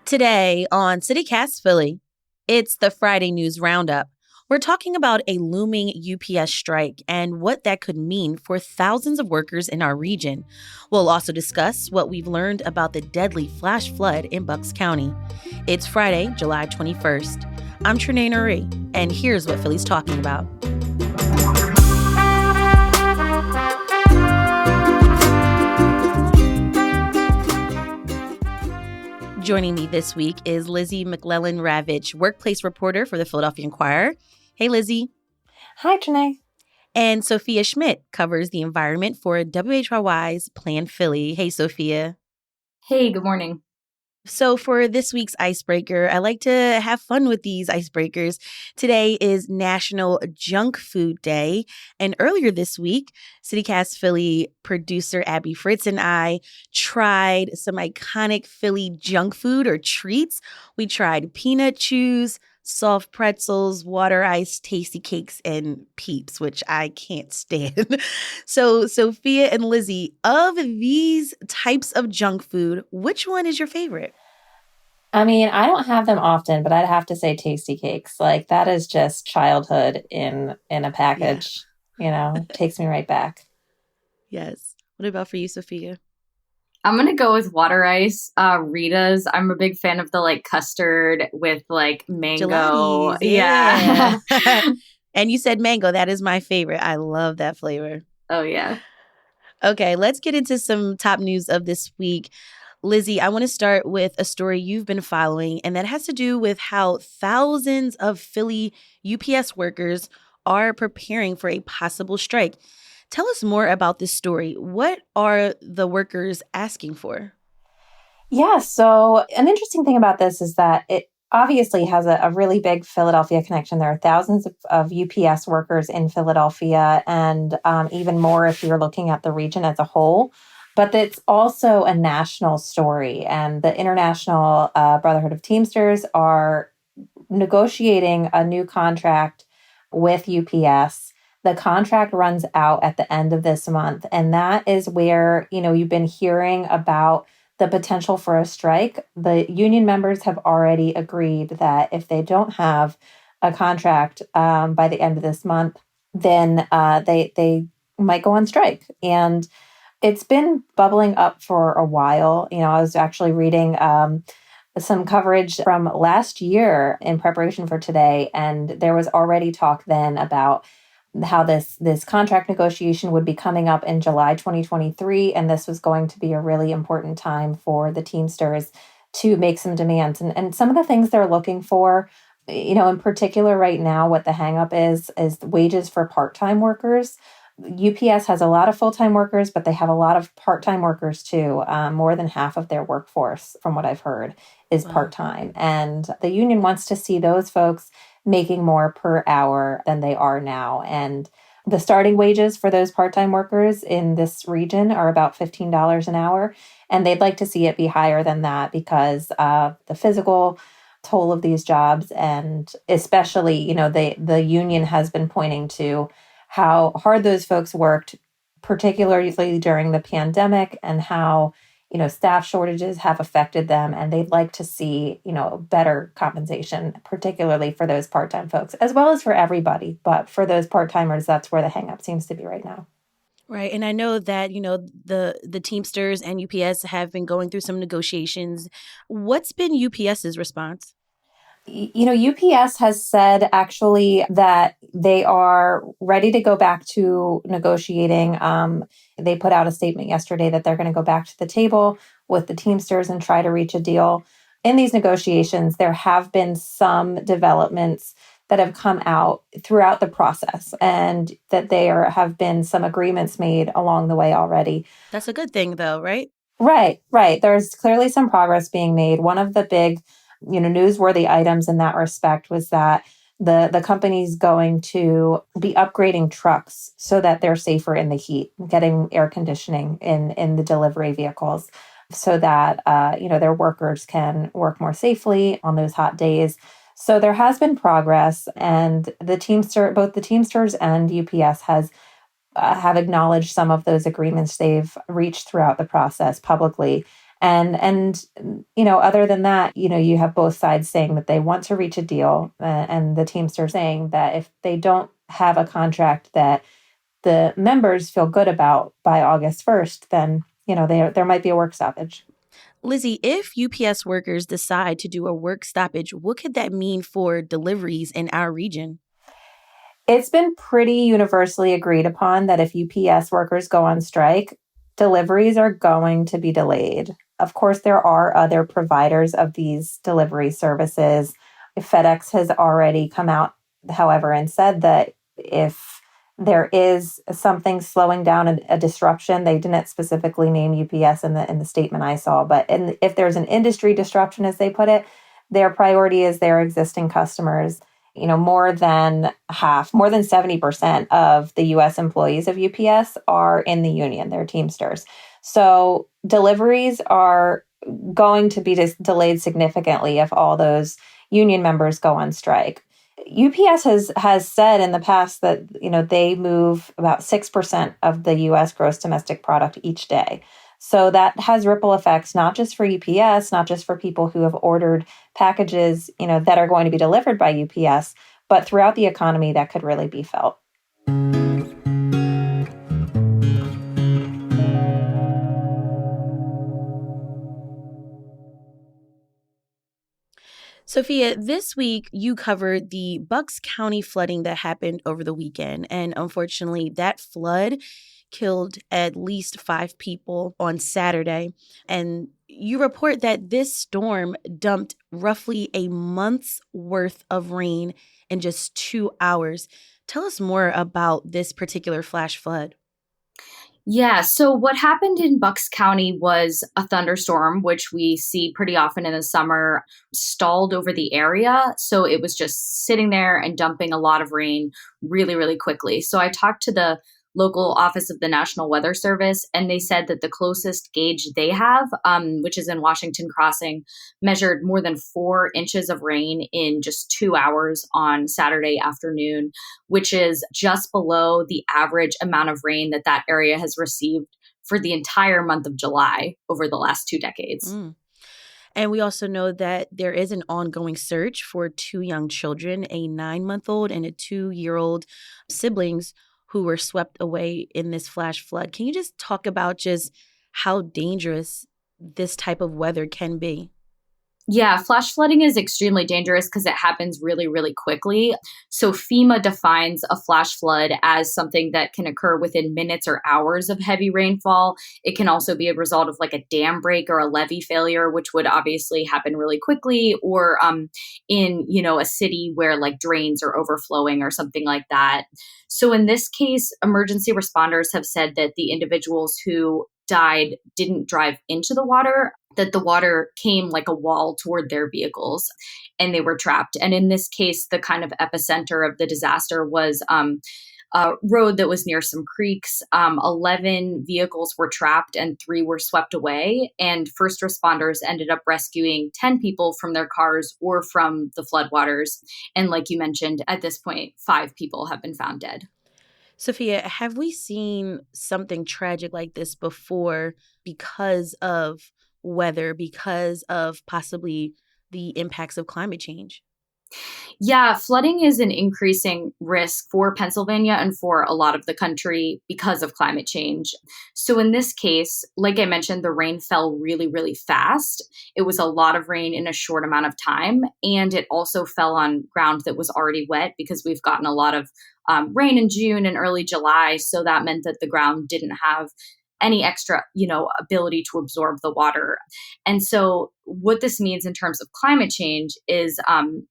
Today on CityCast Philly, it's the Friday News Roundup. We're talking about a looming UPS strike and what that could mean for thousands of workers in our region. We'll also discuss what we've learned about the deadly flash flood in Bucks County. It's Friday, July 21st. I'm Trenae Nuri, and here's what Philly's talking about. Joining me this week is Lizzy McLellan Ravitch, workplace reporter for the Philadelphia Inquirer. Hey, Lizzy. Hi, Trenae. And Sophia Schmidt covers the environment for WHYY's PlanPhilly. Hey, Sophia. Hey, good morning. So for this week's icebreaker, I like to have fun with these icebreakers. Today is National Junk Food Day. And earlier this week, CityCast Philly producer Abby Fritz and I tried some iconic Philly junk food or treats. We tried peanut chews, soft pretzels, water ice, tasty cakes, and Peeps, which I can't stand. So, Sophia and Lizzy, of these types of junk food, which one is your favorite? I mean, I don't have them often, but I'd have to say tasty cakes. Like, that is just childhood in a package. Yeah. Takes me right back. Yes. What about for you, Sophia? I'm going to go with water ice, Rita's. I'm a big fan of the custard with mango. Gelatis, yeah. And you said mango. That is my favorite. I love that flavor. Oh, yeah. Okay, let's get into some top news of this week. Lizzy, I want to start with a story you've been following, and that has to do with how thousands of Philly UPS workers are preparing for a possible strike. Tell us more about this story. What are the workers asking for? Yeah, so an interesting thing about this is that it obviously has a really big Philadelphia connection. There are thousands of UPS workers in Philadelphia, and even more if you're looking at the region as a whole. But it's also a national story, and the International Brotherhood of Teamsters are negotiating a new contract with UPS. The contract runs out at the end of this month, and that is where, you've been hearing about the potential for a strike. The union members have already agreed that if they don't have a contract by the end of this month, then they might go on strike. And it's been bubbling up for a while. I was actually reading some coverage from last year in preparation for today, and there was already talk then about how this contract negotiation would be coming up in July 2023, and this was going to be a really important time for the Teamsters to make some demands. And some of the things they're looking for, in particular right now, what the hangup is wages for part-time workers. UPS has a lot of full-time workers, but they have a lot of part-time workers too. More than half of their workforce, from what I've heard, is part-time. And the union wants to see those folks making more per hour than they are now. And the starting wages for those part-time workers in this region are about $15 an hour. And they'd like to see it be higher than that because of the physical toll of these jobs. And especially, the union has been pointing to how hard those folks worked, particularly during the pandemic, and how staff shortages have affected them, and they'd like to see, better compensation, particularly for those part-time folks, as well as for everybody. But for those part-timers, that's where the hang-up seems to be right now. Right. And I know that, the Teamsters and UPS have been going through some negotiations. What's been UPS's response? UPS has said actually that they are ready to go back to negotiating. They put out a statement yesterday that they're going to go back to the table with the Teamsters and try to reach a deal. In these negotiations, there have been some developments that have come out throughout the process, and that have been some agreements made along the way already. That's a good thing, though, right? Right. There's clearly some progress being made. One of the big newsworthy items in that respect was that the company's going to be upgrading trucks so that they're safer in the heat, getting air conditioning in the delivery vehicles so that their workers can work more safely on those hot days. So there has been progress, and both the Teamsters and UPS have acknowledged some of those agreements they've reached throughout the process publicly. And other than that, you have both sides saying that they want to reach a deal, and the Teamsters saying that if they don't have a contract that the members feel good about by August 1st, then, there might be a work stoppage. Lizzy, if UPS workers decide to do a work stoppage, what could that mean for deliveries in our region? It's been pretty universally agreed upon that if UPS workers go on strike, deliveries are going to be delayed. Of course, there are other providers of these delivery services. FedEx has already come out, however, and said that if there is something slowing down a disruption, they didn't specifically name UPS in the statement I saw, but if there's an industry disruption, as they put it, their priority is their existing customers. More than 70% of the US employees of UPS are in the union. They're Teamsters. So deliveveries are going to be delayed significantly if all those union members go on strike. UPS has said in the past that, they move about 6% of the US gross domestic product each day. So that has ripple effects, not just for UPS, not just for people who have ordered packages, that are going to be delivered by UPS, but throughout the economy that could really be felt. Sophia, this week you covered the Bucks County flooding that happened over the weekend. And unfortunately, that flood killed at least 5 people on Saturday. And you report that this storm dumped roughly a month's worth of rain in just 2 hours. Tell us more about this particular flash flood. Yeah, so what happened in Bucks County was a thunderstorm, which we see pretty often in the summer, stalled over the area. So it was just sitting there and dumping a lot of rain really, really quickly. So I talked to the local office of the National Weather Service, and they said that the closest gauge they have, which is in Washington Crossing, measured more than 4 inches of rain in just 2 hours on Saturday afternoon, which is just below the average amount of rain that area has received for the entire month of July over the last 2 decades. And we also know that there is an ongoing search for 2 young children, a 9-month-old and a 2-year-old siblings who were swept away in this flash flood. Can you just talk about just how dangerous this type of weather can be? Yeah, flash flooding is extremely dangerous because it happens really, really quickly. So FEMA defines a flash flood as something that can occur within minutes or hours of heavy rainfall. It can also be a result of like a dam break or a levee failure, which would obviously happen really quickly, or in, a city where like drains are overflowing or something like that. So in this case, emergency responders have said that the individuals who died didn't drive into the water, that the water came like a wall toward their vehicles and they were trapped. And in this case, the kind of epicenter of the disaster was a road that was near some creeks. 11 vehicles were trapped and 3 were swept away. And first responders ended up rescuing 10 people from their cars or from the floodwaters. And like you mentioned, at this point, 5 people have been found dead. Sophia, have we seen something tragic like this before because of weather, because of possibly the impacts of climate change? Yeah, flooding is an increasing risk for Pennsylvania and for a lot of the country because of climate change. So in this case, like I mentioned, the rain fell really, really fast. It was a lot of rain in a short amount of time. And it also fell on ground that was already wet because we've gotten a lot of rain in June and early July. So that meant that the ground didn't have any extra, ability to absorb the water. And so what this means in terms of climate change is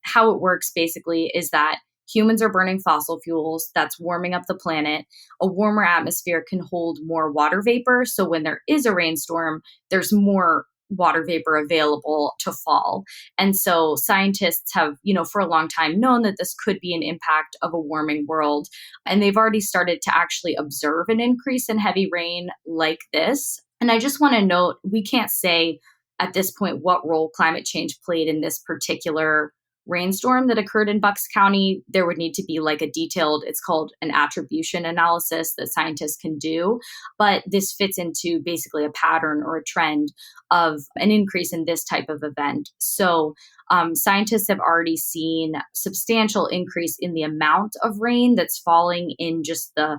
how it works basically is that humans are burning fossil fuels. That's warming up the planet. A warmer atmosphere can hold more water vapor. So when there is a rainstorm, there's more water vapor available to fall. And so scientists have, for a long time known that this could be an impact of a warming world. And they've already started to actually observe an increase in heavy rain like this. And I just want to note, we can't say at this point what role climate change played in this particular rainstorm that occurred in Bucks County, there would need to be like a detailed, it's called an attribution analysis that scientists can do. But this fits into basically a pattern or a trend of an increase in this type of event. So scientists have already seen substantial increase in the amount of rain that's falling in just the,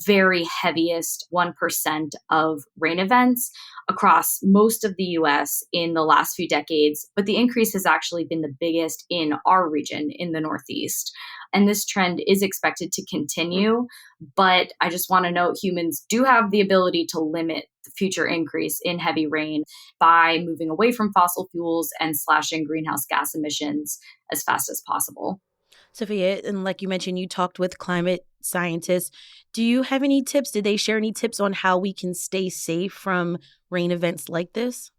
very heaviest 1% of rain events across most of the US in the last few decades. But the increase has actually been the biggest in our region in the Northeast. And this trend is expected to continue. But I just want to note humans do have the ability to limit the future increase in heavy rain by moving away from fossil fuels and slashing greenhouse gas emissions as fast as possible. Sophia, and like you mentioned, you talked with climate scientists. Do you have any tips? Did they share any tips on how we can stay safe from rain events like this?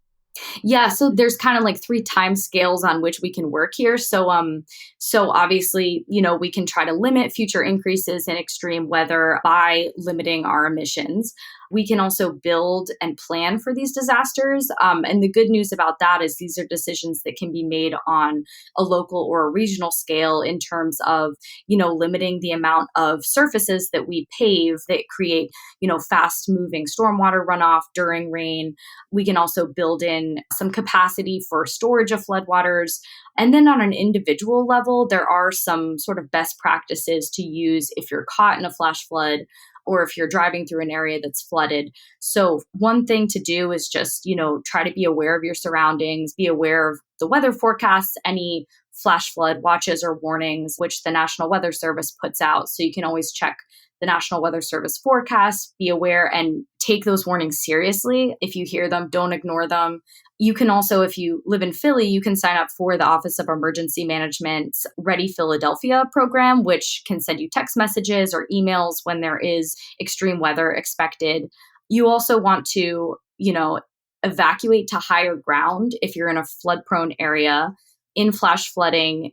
Yeah, so there's kind of like 3 time scales on which we can work here. So obviously, we can try to limit future increases in extreme weather by limiting our emissions. We can also build and plan for these disasters. And the good news about that is these are decisions that can be made on a local or a regional scale in terms of, limiting the amount of surfaces that we pave that create, fast moving stormwater runoff during rain. We can also build in some capacity for storage of floodwaters. And then on an individual level, there are some sort of best practices to use if you're caught in a flash flood or if you're driving through an area that's flooded. So one thing to do is just, try to be aware of your surroundings, be aware of the weather forecasts, any flash flood watches or warnings, which the National Weather Service puts out. So you can always check the National Weather Service forecast, be aware and take those warnings seriously. If you hear them, don't ignore them. You can also, if you live in Philly, you can sign up for the Office of Emergency Management's Ready Philadelphia program, which can send you text messages or emails when there is extreme weather expected. You also want to, evacuate to higher ground if you're in a flood-prone area. In flash flooding,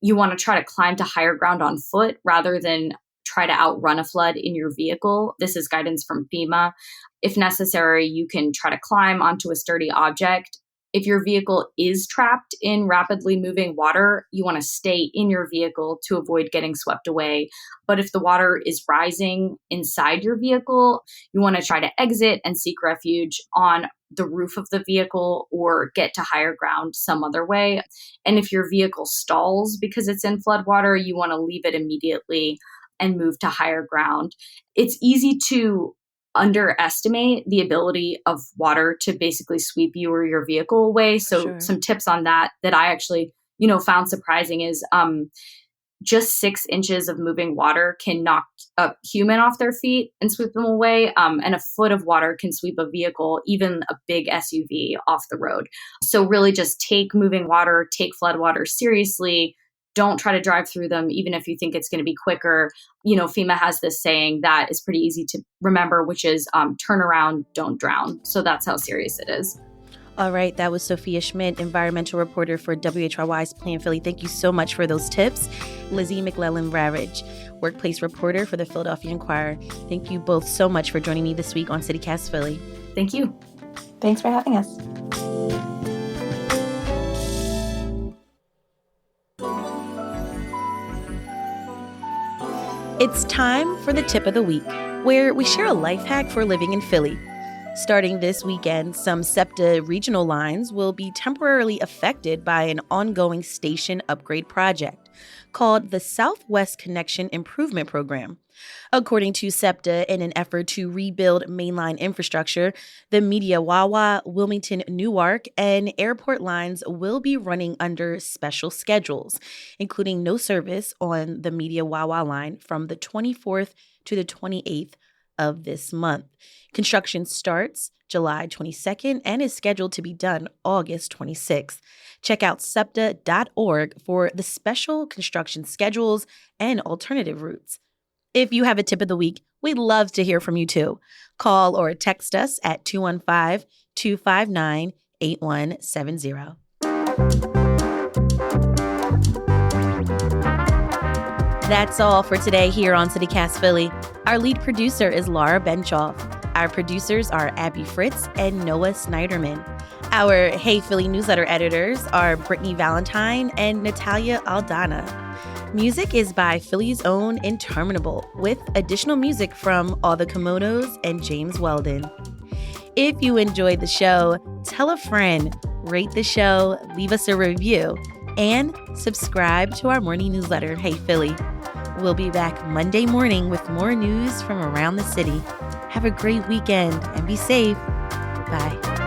you want to try to climb to higher ground on foot rather than try to outrun a flood in your vehicle. This is guidance from FEMA. If necessary, you can try to climb onto a sturdy object. If your vehicle is trapped in rapidly moving water, you want to stay in your vehicle to avoid getting swept away. But if the water is rising inside your vehicle, you want to try to exit and seek refuge on the roof of the vehicle or get to higher ground some other way. And if your vehicle stalls because it's in floodwater, you want to leave it immediately and move to higher ground. It's easy to underestimate the ability of water to basically sweep you or your vehicle away. So Some tips on that I actually, found surprising is just 6 inches of moving water can knock a human off their feet and sweep them away. And a foot of water can sweep a vehicle, even a big SUV, off the road. So really just take moving water, take floodwaters seriously. Don't try to drive through them, even if you think it's going to be quicker. FEMA has this saying that is pretty easy to remember, which is turn around, don't drown. So that's how serious it is. All right. That was Sophia Schmidt, environmental reporter for WHYY's PlanPhilly. Thank you so much for those tips. Lizzy McLellan Ravitch, workplace reporter for the Philadelphia Inquirer. Thank you both so much for joining me this week on CityCast Philly. Thank you. Thanks for having us. It's time for the tip of the week, where we share a life hack for living in Philly. Starting this weekend, some SEPTA regional lines will be temporarily affected by an ongoing station upgrade project called the Southwest Connection Improvement Program. According to SEPTA, in an effort to rebuild mainline infrastructure, the Media Wawa, Wilmington Newark, and airport lines will be running under special schedules, including no service on the Media Wawa line from the 24th to the 28th of this month. Construction starts July 22nd and is scheduled to be done August 26th. Check out septa.org for the special construction schedules and alternative routes. If you have a tip of the week, we'd love to hear from you too. Call or text us at 215-259-8170. That's all for today here on CityCast Philly. Our lead producer is Laura Benchoff. Our producers are Abby Fritz and Noah Snyderman. Our Hey Philly newsletter editors are Brittany Valentine and Natalia Aldana. Music is by Philly's own Interminable, with additional music from All the Kimonos and James Weldon. If you enjoyed the show, tell a friend, rate the show, leave us a review, and subscribe to our morning newsletter, Hey Philly. We'll be back Monday morning with more news from around the city. Have a great weekend and be safe. Bye.